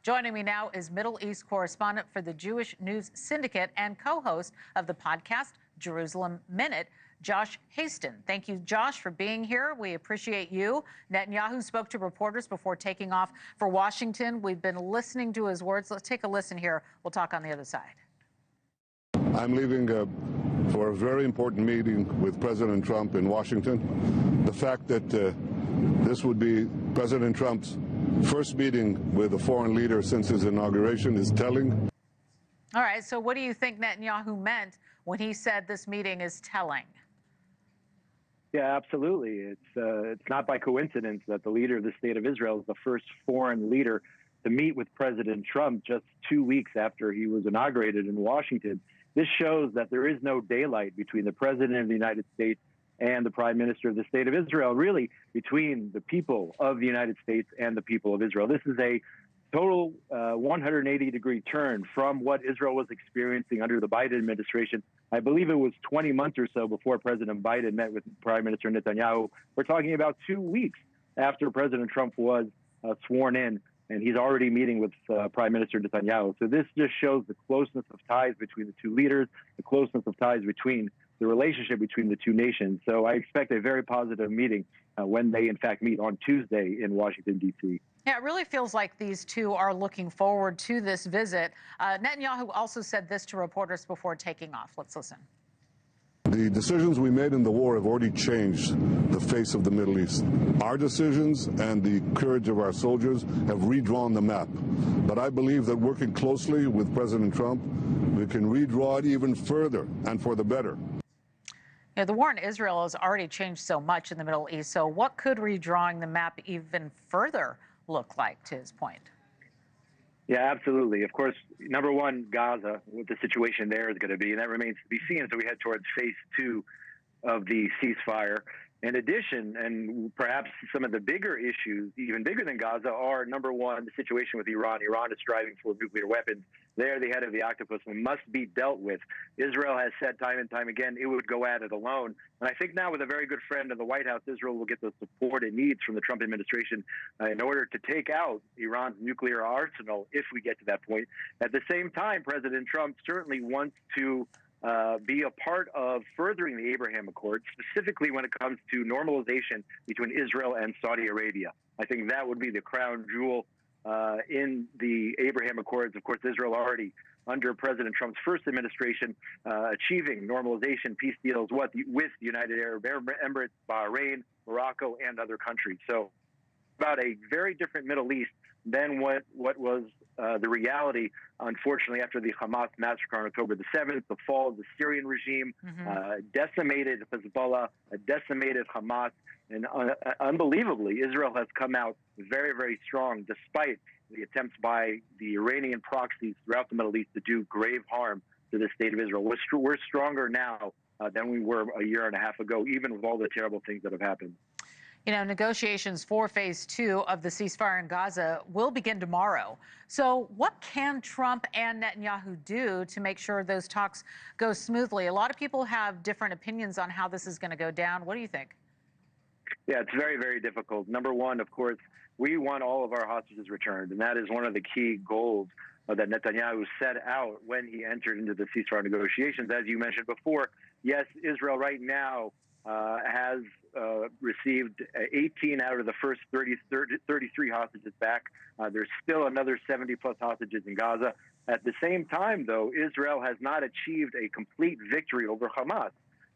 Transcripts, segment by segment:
Joining me now is Middle East correspondent for the Jewish News Syndicate and co-host of the podcast Jerusalem Minute, Josh Hasten. Thank you, Josh, for being here. We appreciate you. Netanyahu spoke to reporters before taking off for Washington. We've been listening to his words. Let's take a listen here. We'll talk on the other side. I'm leaving for a very important meeting with President Trump in Washington. The fact that this would be President Trump's first meeting with a foreign leader since his inauguration is telling. All right, so what do you think Netanyahu meant when he said this meeting is telling? Yeah, absolutely. It's not by coincidence that the leader of the state of Israel is the first foreign leader to meet with President Trump just 2 weeks after he was inaugurated in Washington. This shows that there is no daylight between the president of the United States and the prime minister of the state of Israel, really between the people of the United States and the people of Israel. This is a total 180-degree turn from what Israel was experiencing under the Biden administration. I believe it was 20 months or so before President Biden met with Prime Minister Netanyahu. We're talking about 2 weeks after President Trump was sworn in, and he's already meeting with Prime Minister Netanyahu. So this just shows the closeness of ties between the two leaders, the closeness of ties between the relationship between the two nations. So I expect a very positive meeting when they, in fact, meet on Tuesday in Washington, D.C. Yeah, it really feels like these two are looking forward to this visit. Netanyahu also said this to reporters before taking off. Let's listen. The decisions we made in the war have already changed the face of the Middle East. Our decisions and the courage of our soldiers have redrawn the map. But I believe that working closely with President Trump, we can redraw it even further and for the better. Yeah, the war in Israel has already changed so much in the Middle East. So what could redrawing the map even further look like, to his point? Yeah, absolutely. Of course, number one, Gaza, what the situation there is going to be, and that remains to be seen as we head towards phase 2 of the ceasefire. In addition, and perhaps some of the bigger issues, even bigger than Gaza, are, number one, the situation with Iran. Iran is striving for nuclear weapons. They're the head of the octopus and must be dealt with. Israel has said time and time again it would go at it alone. And I think now with a very good friend of the White House, Israel will get the support it needs from the Trump administration in order to take out Iran's nuclear arsenal if we get to that point. At the same time, President Trump certainly wants to be a part of furthering the Abraham Accords, specifically when it comes to normalization between Israel and Saudi Arabia. I think that would be the crown jewel in the Abraham Accords. Of course, Israel already, under President Trump's first administration, achieving normalization peace deals with the United Arab Emirates, Bahrain, Morocco, and other countries. So about a very different Middle East than what was the reality, unfortunately, after the Hamas massacre on October the 7th, the fall of the Syrian regime, decimated Hezbollah, decimated Hamas, and unbelievably, Israel has come out very, very strong, despite the attempts by the Iranian proxies throughout the Middle East to do grave harm to the state of Israel. We're stronger now than we were a year and a half ago, even with all the terrible things that have happened. You know, negotiations for phase 2 of the ceasefire in Gaza will begin tomorrow. So what can Trump and Netanyahu do to make sure those talks go smoothly? A lot of people have different opinions on how this is going to go down. What do you think? Yeah, it's very, very difficult. Number one, of course, we want all of our hostages returned, and that is one of the key goals that Netanyahu set out when he entered into the ceasefire negotiations. As you mentioned before, yes, Israel right now has received 18 out of the first 33 hostages back. There's still another 70-plus hostages in Gaza. At the same time, though, Israel has not achieved a complete victory over Hamas.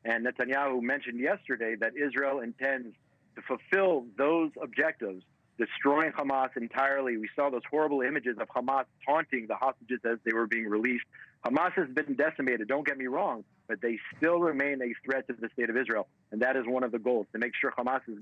And Netanyahu mentioned yesterday that Israel intends to fulfill those objectives, destroying Hamas entirely. We saw those horrible images of Hamas taunting the hostages as they were being released. Hamas has been decimated, don't get me wrong, but they still remain a threat to the state of Israel. And that is one of the goals, to make sure Hamas is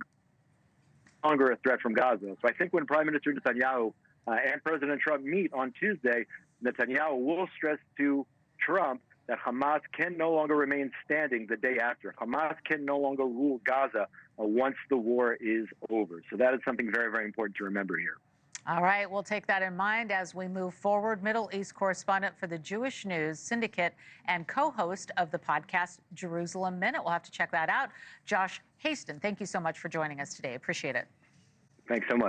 no longer a threat from Gaza. So I think when Prime Minister Netanyahu and President Trump meet on Tuesday, Netanyahu will stress to Trump that Hamas can no longer remain standing the day after. Hamas can no longer rule Gaza once the war is over. So that is something very, very important to remember here. All right, we'll take that in mind as we move forward. Middle East correspondent for the Jewish News Syndicate and co-host of the podcast Jerusalem Minute. We'll have to check that out. Josh Hasten, thank you so much for joining us today. Appreciate it. Thanks so much.